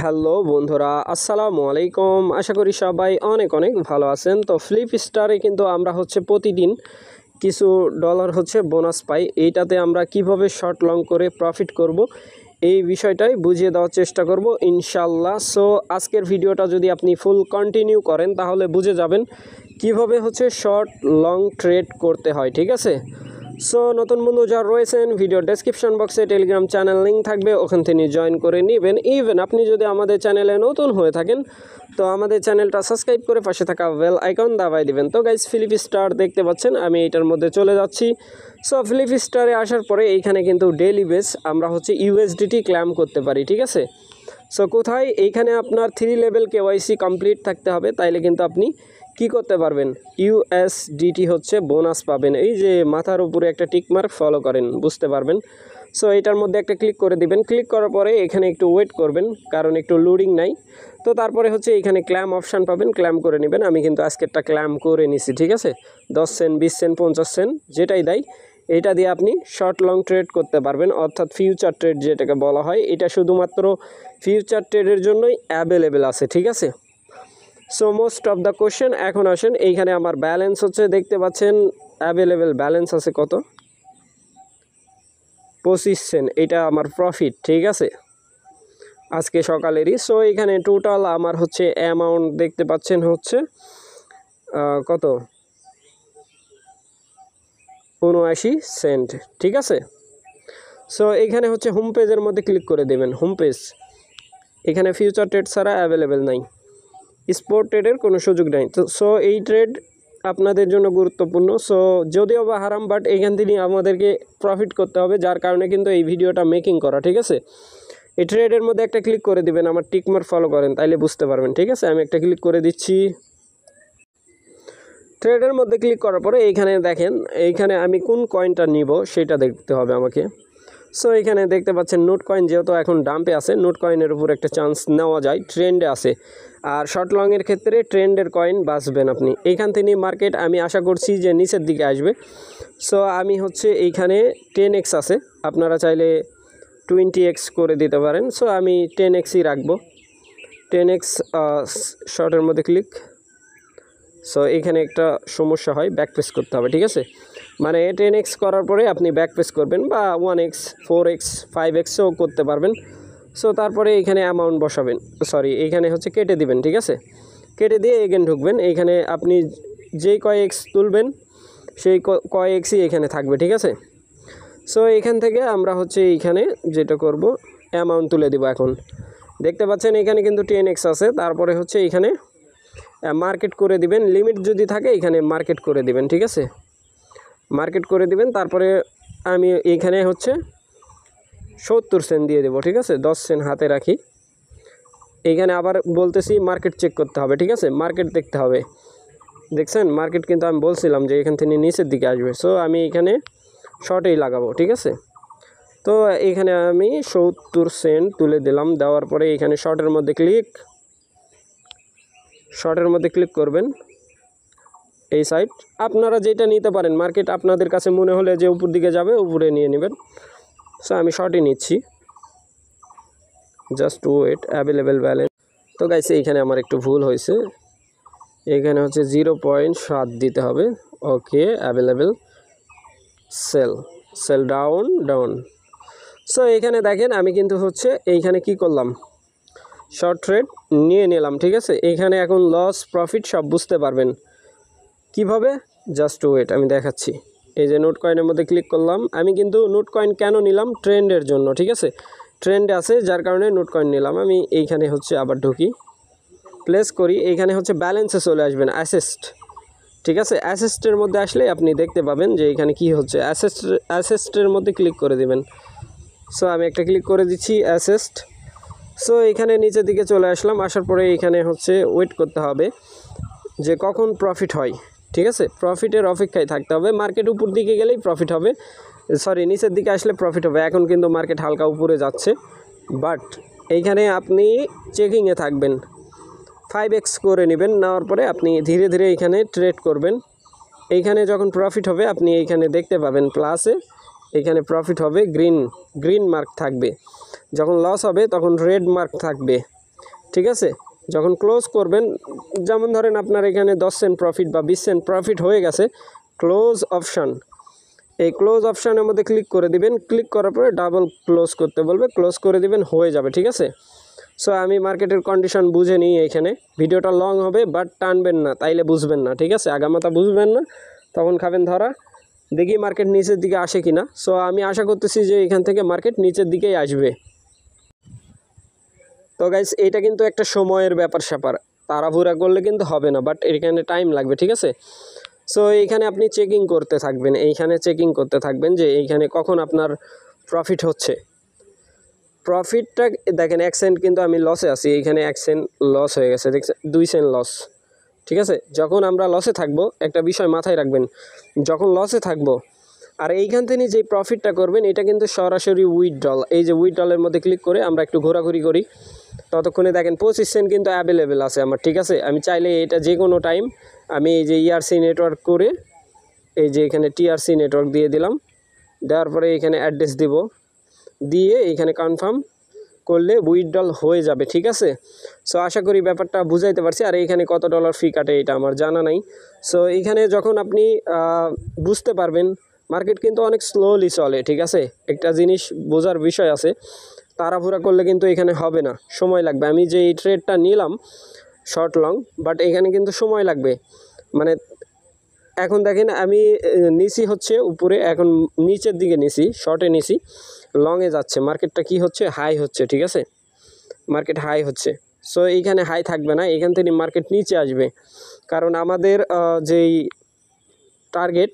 Hello বন্ধুরা, আসসালামু আলাইকুম। আশা করি সবাই অনেক অনেক ভালো আছেন। তো ফ্লিপ স্টারে কিন্তু আমরা প্রতিদিন কিছু ডলার বোনাস পাই। এইটাতে আমরা কিভাবে শর্ট লং করে প্রফিট করব এই বিষয়টাই বুঝিয়ে দেওয়ার চেষ্টা করব ইনশাল্লাহ। সো আজকের ভিডিওটা যদি আপনি ফুল কন্টিনিউ করেন তাহলে বুঝে যাবেন কিভাবে শর্ট লং ট্রেড করতে হয়, ঠিক আছে। সো নতুন বন্ধু যারা রয়েছেন, ভিডিও ডেসক্রিপশন বক্সে টেলিগ্রাম চ্যানেল লিঙ্ক থাকবে, ওখান থেকে জয়েন করে নেবেন। ইভেন আপনি যদি আমাদের চ্যানেলে নতুন হয়ে থাকেন তো আমাদের চ্যানেলটা সাবস্ক্রাইব করে পাশে থাকা বেল আইকন দাবাই দিবেন। তো গাইস, ফ্লিপ স্টার দেখতে পাচ্ছেন, আমি এটার মধ্যে চলে যাচ্ছি। সো ফ্লিপ স্টারে আসার পরে এইখানে কিন্তু ডেইলি বেস আমরা ইউএসডিটি ক্লেম করতে পারি, ঠিক আছে। সো কোথায়, এইখানে আপনার 3 লেভেল কেওয়াইসি কমপ্লিট থাকতে হবে, তাইলে কিন্তু আপনি কি করতে পারবেন, ইউএসডিটি বোনাস পাবেন। এই যে মাথার উপরে একটা টিক মার্ক ফলো করেন, বুঝতে পারবেন। সো এটার মধ্যে একটা ক্লিক করে দিবেন। ক্লিক করার পরে এখানে একটু ওয়েট করবেন, কারণ একটু লোডিং নাই। তো তারপরে এখানে ক্ল্যাম অপশান পাবেন, ক্ল্যাম করে নেবেন। আমি কিন্তু আজকেরটা ক্ল্যাম করে নিছি, ঠিক আছে। 10 সেন্ট, 20 সেন্ট, 50 সেন্ট যেটাই দেয়, এটা দিয়ে আপনি শর্ট লং ট্রেড করতে পারবেন, অর্থাৎ ফিউচার ট্রেড যেটাকে বলা হয়। এটা শুধুমাত্র ফিউচার ট্রেডের জন্যই অ্যাভেলেবেল আছে, ঠিক আছে। So most of the question, এখন আসেন এইখানে আমার ব্যালেন্স দেখতে পাচ্ছেন অ্যাভেলেবেল ব্যালেন্স আছে কত, 25 সেন্ট। এটা আমার প্রফিট, ঠিক আছে, আজকে সকালেরই। সো এখানে টোটাল আমার অ্যামাউন্ট দেখতে পাচ্ছেন কত, 79 সেন্ট, ঠিক আছে। সো এখানে হোম পেজের মধ্যে ক্লিক করে দেবেন। হোম পেজ, এখানে ফিউচার ট্রেড ছাড়া অ্যাভেলেবেল নাই, স্পোর্ট ট্রেডের কোনো সুযোগ নেই। তো সো এই ট্রেড আপনাদের জন্য গুরুত্বপূর্ণ। সো যদিও বা হারাম, বাট এইখান থেকে আমাদেরকে প্রফিট করতে হবে, যার কারণে কিন্তু এই ভিডিওটা মেকিং করা, ঠিক আছে। এই ট্রেডের মধ্যে একটা ক্লিক করে দিবেন, আমার টিকমার্ক ফলো করেন, তাইলে বুঝতে পারবেন, ঠিক আছে। আমি একটা ক্লিক করে দিচ্ছি। ট্রেডের মধ্যে ক্লিক করার পরে এইখানে দেখেন, এইখানে আমি কোন কয়েনটা নিব সেটা দেখতে হবে আমাকে। সো এখানে দেখতে পাচ্ছেন নোট কয়েন, যেহেতু এখন ডাম্পে আছে, নোট কয়েনের উপর একটা চান্স নেওয়া যায়, ট্রেন্ডে আছে। আর শর্ট লংয়ের ক্ষেত্রে ট্রেন্ডের কয়েন বাঁচবেন আপনি। এইখান থেকে মার্কেট আমি আশা করছি যে নিচের দিকে আসবে। সো আমি এইখানে 10x আছে, আপনারা চাইলে 20x করে দিতে পারেন। সো আমি 10xই রাখবো, 10x শর্টের মধ্যে ক্লিক। সো এখানে একটা সমস্যা হয়, ব্যাক প্রেস করতে হবে, ঠিক আছে। মানে 10x করার পরে আপনি ব্যাক প্রেস করবেন, বা 1x, 4x, 5xও করতে পারবেন। সো তারপরে এখানে অ্যামাউন্ট বসাবেন, সরি এইখানে কেটে দিবেন, ঠিক আছে। কেটে দিয়ে এগেন ঢুকবেন। এইখানে আপনি যেই কয় এক্স তুলবেন সেই কয় এক্সই এখানে থাকবে, ঠিক আছে। সো এখান থেকে আমরা এইখানে যেটা করব, অ্যামাউন্ট তুলে দিব। এখন দেখতে পাচ্ছেন এখানে কিন্তু 10x আছে, তারপরে এইখানে মার্কেট করে দিবেন। লিমিট যদি থাকে এখানে মার্কেট করে দিবেন, ঠিক আছে, মার্কেট করে দিবেন। তারপরে আমি এইখানে 70 সেন্ট দিয়ে দেবো, ঠিক আছে, 10 সেন্ট হাতে রাখি। এইখানে আবার বলতেছি মার্কেট চেক করতে হবে, ঠিক আছে, মার্কেট দেখতে হবে। দেখছেন মার্কেট কিন্তু আমি বলছিলাম যে এখান থেকে নিচের দিকে আসবে। সো আমি এখানে শর্টেই লাগাবো, ঠিক আছে। তো এখানে আমি 70 সেন্ট তুলে দিলাম। দেওয়ার পরে এখানে শর্টের মধ্যে ক্লিক করবেন, এই সাইড আপনারা যেটা নিতে পারেন। মার্কেট আপনাদের কাছে মনে হলে যে উপর দিকে যাবে, উপরে নিয়ে নেবেন। সো আমি শর্টই নিচ্ছি, জাস্ট ওয়েট, অ্যাভেলেবেল ব্যালেন্স। তো গাইস, এইখানে আমার একটু ভুল হয়েছে, এখানে 0.7 দিতে হবে। ওকে, অ্যাভেলেবেল, সেল ডাউন। সো এইখানে দেখেন আমি কিন্তু এইখানে কি করলাম, শর্ট ট্রেড নিয়ে নিলাম, ঠিক আছে। এইখানে এখন লস প্রফিট সব বুঝতে পারবেন কিভাবে, জাস্ট ওয়েট, আমি দেখাচ্ছি। এই যে নোট কয়েনের মধ্যে ক্লিক করলাম। আমি কিন্তু নোট কয়েন কেন নিলাম, ট্রেন্ডের জন্য, ঠিক আছে, ট্রেন্ডে আছে যার কারণে নোট কয়েন নিলাম। আমি এইখানে আবার ঢুকি, প্লেস করি। এইখানে ব্যালেন্সে চলে আসবেন, অ্যাসেস্ট, ঠিক আছে। অ্যাসেস্টের মধ্যে আসলে আপনি দেখতে পাবেন যে এখানে কি অ্যাসেস্টের মধ্যে ক্লিক করে দিবেন। সো আমি একটা ক্লিক করে দিচ্ছি, অ্যাসেস্ট। সো এখানে নিচের দিকে চলে আসলাম। আসার পরে এখানে ওয়েট করতে হবে যে কখন প্রফিট হয়, ঠিক আছে। প্রফিটের অপেক্ষায় থাকতে হবে। মার্কেট উপর দিকে গেলেই প্রফিট হবে, সরি নিচের দিকে আসলে প্রফিট হবে। এখন কিন্তু মার্কেট হালকা উপরে যাচ্ছে, বাট এইখানে আপনি চেকিংয়ে থাকবেন, 5x করে নেবেন। নেওয়ার পরে আপনি ধীরে ধীরে এইখানে ট্রেড করবেন। এইখানে যখন প্রফিট হবে আপনি এইখানে দেখতে পাবেন প্লাসে, এখানে প্রফিট হবে, গ্রিন মার্ক থাকবে। যখন লস হবে তখন রেড মার্ক থাকবে, ঠিক আছে। যখন ক্লোজ করবেন, যেমন ধরেন আপনার এখানে 10 সেন্ট প্রফিট বা 20 সেন্ট প্রফিট হয়ে গেছে, ক্লোজ অপশান, এই ক্লোজ অপশানের মধ্যে ক্লিক করে দিবেন। ক্লিক করার পরে ডাবল ক্লোজ করতে বলবে, ক্লোজ করে দিবেন, হয়ে যাবে। ঠিক আছে। সো আমি মার্কেটের কন্ডিশন বুঝে নিই এইখানে। ভিডিওটা লং হবে, বাট টানবেন না, তাইলে বুঝবেন না। ঠিক আছে, আগামাতা বুঝবেন না, তখন খাবেন ধরা। দেখি মার্কেট নিচের দিকে আসে কিনা। সো আমি আশা করতেছি যে এখান থেকে মার্কেট নিচের দিকেই আসবে। তো গাইস, এটা কিন্তু একটা সময়ের ব্যাপার স্যাপার, তাড়াহুড়া করলে কিন্তু হবে না, বাট এখানে টাইম লাগবে। ঠিক আছে। সো এইখানে আপনি চেকিং করতে থাকবেন, এইখানে চেকিং করতে থাকবেন যে এইখানে কখন আপনার প্রফিট হচ্ছে। প্রফিটটা দেখেন 1 সেন্ট কিন্তু আমি লসে আছি, এইখানে 1 সেন্ট লস হয়ে গেছে, দেখছেন 2 সেন্ট লস। ঠিক আছে। যখন আমরা লসে থাকবো, একটা বিষয় মাথায় রাখবেন, যখন লসে থাকবো আর এইখান থেকে যেই প্রফিটটা করবেন, এটা কিন্তু সরাসরি উইথড্রল। এই যে উইথড্রলের মধ্যে ক্লিক করে আমরা একটু ঘোরাঘুরি করি, ততক্ষণে দেখেন 25 সেন্ট কিন্তু অ্যাভেলেবেল আছে আমার। ঠিক আছে। আমি চাইলে এটা যে কোনো টাইম আমি এই যে ইআরসি নেটওয়ার্ক করে, এই যে এখানে টিআরসি নেটওয়ার্ক দিয়ে দিলাম, দেওয়ার পরে এখানে অ্যাড্রেস দিব, দিয়ে এইখানে কনফার্ম করলে উইথড্রল হয়ে যাবে। ঠিক আছে। সো আশা করি ব্যাপারটা বুঝাইতে পারছি। আর এইখানে কত ডলার ফি কাটে এটা আমার জানা নাই। সো এইখানে যখন আপনি বুঝতে পারবেন, মার্কেট কিন্তু অনেক স্লোলি চলে। ঠিক আছে। একটা জিনিস বোঝার বিষয় আছে, তাড়াহুড়া করলে কিন্তু এখানে হবে না, সময় লাগবে। আমি যে এই ট্রেডটা নিলাম শর্ট লং, বাট এখানে কিন্তু সময় লাগবে। মানে এখন দেখেন আমি নিচি হচ্ছে উপরে, এখন নিচের দিকে নিছি, শর্টে নিছি, লংয়ে যাচ্ছে, মার্কেটটা কি হচ্ছে, হাই হচ্ছে। ঠিক আছে। মার্কেট হাই হচ্ছে। সো এইখানে হাই থাকবে না, এখান থেকে মার্কেট নিচে আসবে, কারণ আমাদের যেই টার্গেট,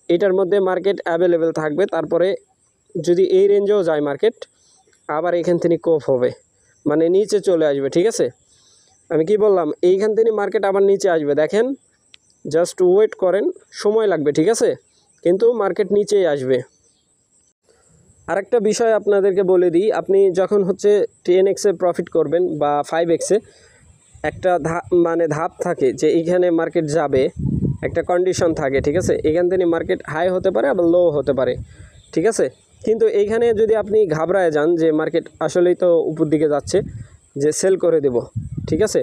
এটার মধ্যে মার্কেট অ্যাভেলেবেল থাকবে। তারপরে যদি এই রেঞ্জেও যায় মার্কেট, আবার এইখান থেকে কোপ হবে, মানে নিচে চলে আসবে। ঠিক আছে। আমি কি বললাম, এইখান থেকে মার্কেট আবার নিচে আসবে। দেখেন, জাস্ট ওয়েট করেন, সময় লাগবে। ঠিক আছে, কিন্তু মার্কেট নিচেই আসবে। আরেকটা বিষয় আপনাদেরকে বলে দিই, আপনি যখন হচ্ছে 10x প্রফিট করবেন বা 5x, একটা ধাপ থাকে যে এইখানে মার্কেট যাবে, একটা কন্ডিশন থাকে। ঠিক আছে। এখান থেকে মার্কেট হাই হতে পারে, আবার লো হতে পারে। ঠিক আছে। কিন্তু এইখানে যদি আপনি ঘাবড়ায় যান যে মার্কেট আসলেই তো উপর দিকে যাচ্ছে, যে সেল করে দেব, ঠিক আছে,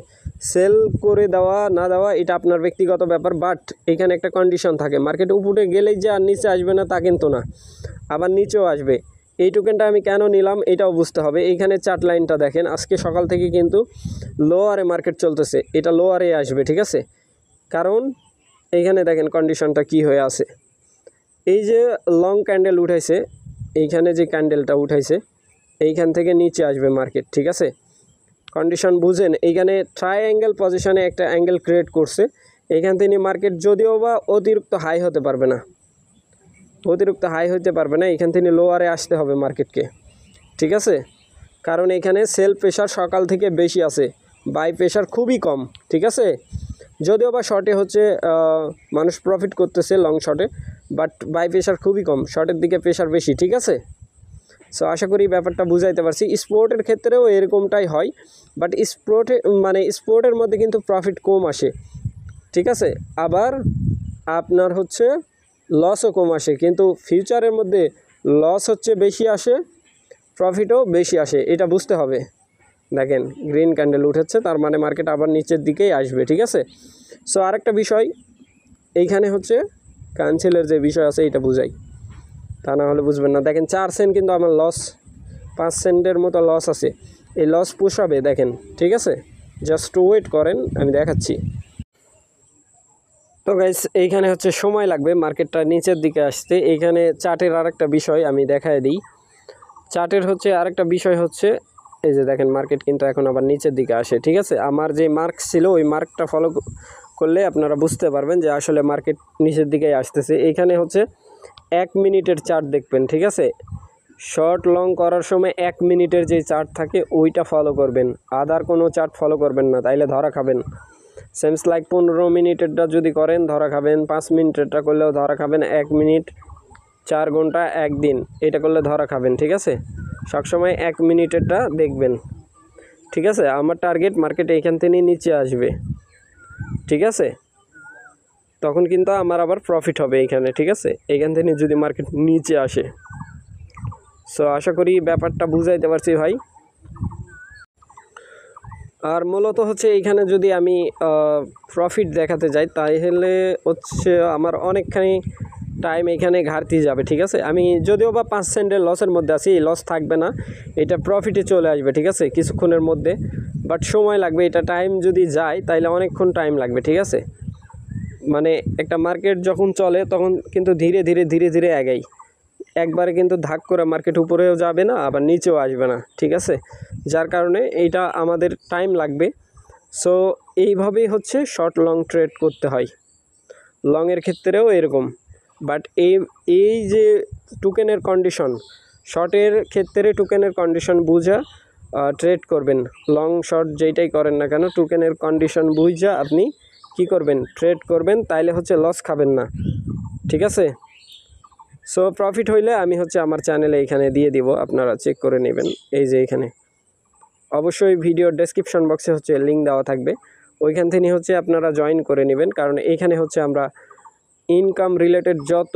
সেল করে দেওয়া না দেওয়া এটা আপনার ব্যক্তিগত ব্যাপার। বাট এখানে একটা কন্ডিশন থাকে, মার্কেট উপরে গেলেই যে আর নিচে আসবে না তা কিন্তু না, আবার নিচেও আসবে। এই টোকেনটা আমি কেন নিলাম এটাও বুঝতে হবে। এইখানে চার্ট লাইনটা দেখেন, আজকে সকাল থেকে কিন্তু লোয়ারে মার্কেট চলতেছে, এটা লোয়ারে আসবে। ঠিক আছে। কারণ এইখানে দেখেন কন্ডিশনটা কি হয়ে আছে, এই যে লং ক্যান্ডেল উঠাইছে, এইখানে যে ক্যান্ডেলটা উঠাইছে, এইখান থেকে নিচে আসবে মার্কেট। ঠিক আছে। কন্ডিশন বুঝেন, এইখানে ট্রাইঅ্যাঙ্গেল পজিশনে একটা অ্যাঙ্গেল ক্রিয়েট করছে, এইখান থেকে মার্কেট যদিও বা অতিরিক্ত হাই হতে পারবে না, অতিরিক্ত হাই হতে পারবে না, এখান থেকে লোয়ারে আসতে হবে মার্কেটকে। ঠিক আছে। কারণ এখানে সেল প্রেশার সকাল থেকে বেশি আছে, বাই প্রেশার খুবই কম। ঠিক আছে। যদিও বা শর্টে হচ্ছে মানুষ প্রফিট করতেছে লং শর্টে, বাট বাই প্রেশার খুবই কম, শর্টের দিকে প্রেশার বেশি। ঠিক আছে। সো আশা করি ব্যাপারটা বুঝাইতে পারছি। স্পোর্টের ক্ষেত্রেও এরকমটাই হয়, বাট স্পোর্টের মধ্যে কিন্তু প্রফিট কম আসে। ঠিক আছে। আবার আপনার হচ্ছে লসও কম আসে, কিন্তু ফিউচারের মধ্যে লস হচ্ছে বেশি আসে, প্রফিটও বেশি আসে, এটা বুঝতে হবে। দেখেন গ্রিন ক্যান্ডেল উঠেছে, তার মানে মার্কেট আবার নিচের দিকেই আসবে। ঠিক আছে। সো আরেকটা বিষয় এইখানে হচ্ছে ক্যান্সেলের যে বিষয় আছে এটা বুঝাই, তা না হলে বুঝবেন না। দেখেন 4 সেন্ট কিন্তু আমার লস, 5 সেন্টের মতো লস আছে, এই লস পোষাবে দেখেন। ঠিক আছে। জাস্ট ওয়েট করেন, আমি দেখাচ্ছি। তো গাইস, এইখানে হচ্ছে সময় লাগবে মার্কেটটা নিচের দিকে আসতে। এইখানে চার্টের আরেকটা বিষয় আমি দেখায় দিই। চার্টের হচ্ছে আরেকটা বিষয় হচ্ছে, এই যে দেখেন মার্কেট কিন্তু এখন আবার নিচের দিকে আসে। ঠিক আছে। আমার যে মার্ক ছিল ওই মার্কটা ফলো করলে আপনারা বুঝতে পারবেন যে আসলে মার্কেট নিচের দিকেই আসতেছে। এইখানে হচ্ছে 1 মিনিটের চার্ট দেখবেন। ঠিক আছে। শর্ট লং করার সময় 1 মিনিটের যে চার্ট থাকে ওইটা ফলো করবেন, আদার কোনো চার্ট ফলো করবেন না, তাইলে ধরা খাবেন। সেমস লাইক 15 মিনিটেরটা যদি করেন ধরা খাবেন, 5 মিনিটেরটা করলেও ধরা খাবেন, 1 মিনিট 4 ঘন্টা 1 দিন এটা করলে ধরা খাবেন। ঠিক আছে। সবসময় 1 মিনিটেরটা দেখবেন। ঠিক আছে। আমার টার্গেট মার্কেট এইখান থেকে নিচে আসবে। ঠিক আছে। তখন কিন্তু আমার আবার প্রফিট হবে এইখানে। ঠিক আছে। এইখান থেকে যদি মার্কেট নিচে আসে। সো আশা করি ব্যাপারটা বুঝাইতে পারছি ভাই। আর মূলত হচ্ছে এইখানে যদি আমি প্রফিট দেখাতে যাই তাহলে হচ্ছে আমার অনেকখানি টাইম এখানে ঘাটতি যাবে, ঠিক আছে। আমি যদিও বা 5 সেন্টের লসের মধ্যে আছি, এই লস থাকবে না, এটা প্রফিটে চলে আসবে, ঠিক আছে, কিছুক্ষণের মধ্যে। বাট সময় লাগবে, এটা টাইম যদি যায় তাহলে অনেকক্ষণ টাইম লাগবে, ঠিক আছে। মানে একটা মার্কেট যখন চলে তখন কিন্তু ধীরে ধীরে ধীরে ধীরে এগাই, একবারে কিন্তু ধাক করে মার্কেট উপরেও যাবে না আবার নিচেও আসবে না, ঠিক আছে। যার কারণে এইটা আমাদের টাইম লাগবে। সো এইভাবেই হচ্ছে শর্ট লং ট্রেড করতে হয়, লংয়ের ক্ষেত্রেও এরকম। বাট এই যে টোকেনের কন্ডিশন, শর্টের ক্ষেত্রে টোকেনের কন্ডিশন বুঝা ট্রেড করবেন। লং শর্ট যেইটাই করেন না কেন টোকেনের কন্ডিশন বুঝা আপনি কি করবেন, ট্রেড করবেন, তাইলে হচ্ছে লস খাবেন না, ঠিক আছে। সো প্রফিট হইলে আমি হচ্ছে আমার চ্যানেলে এখানে দিয়ে দিব, আপনারা চেক করে নেবেন। এই যে এখানে অবশ্যই ভিডিওর ডেসক্রিপশন বক্সে হচ্ছে লিঙ্ক দেওয়া থাকবে, ওইখান থেকে হচ্ছে আপনারা জয়েন করে নেবেন। কারণ এইখানে হচ্ছে আমরা ইনকাম রিলেটেড যত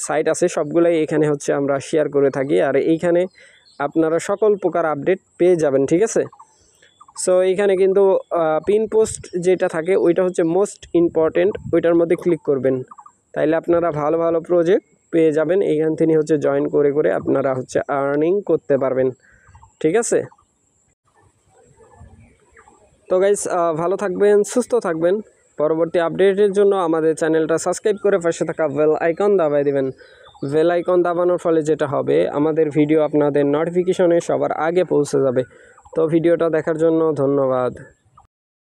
সাইট আছে সবগুলাই এখানে হচ্ছে আমরা শেয়ার করে থাকি, আর এইখানে আপনারা সকল প্রকার আপডেট পেয়ে যাবেন, ঠিক আছে। সো এইখানে কিন্তু পিন পোস্ট যেটা থাকে ওইটা হচ্ছে মোস্ট ইম্পর্টেন্ট, ওইটার মধ্যে ক্লিক করবেন, তাইলে আপনারা ভালো ভালো প্রজেক্ট পেয়ে যাবেন। এইখান থেকে হচ্ছে জয়েন করে করে আপনারা হচ্ছে আর্নিং করতে পারবেন, ঠিক আছে। তো গাইস ভালো থাকবেন, সুস্থ থাকবেন। পরবর্তী আপডেটের জন্য আমাদের চ্যানেলটা সাবস্ক্রাইব করে পাশে থাকা বেল আইকন দাবাই দেবেন। বেল আইকন দাবানোর ফলে যেটা হবে, আমাদের ভিডিও আপনাদের নোটিফিকেশনে সবার আগে পৌঁছে যাবে। তো ভিডিওটা দেখার জন্য ধন্যবাদ।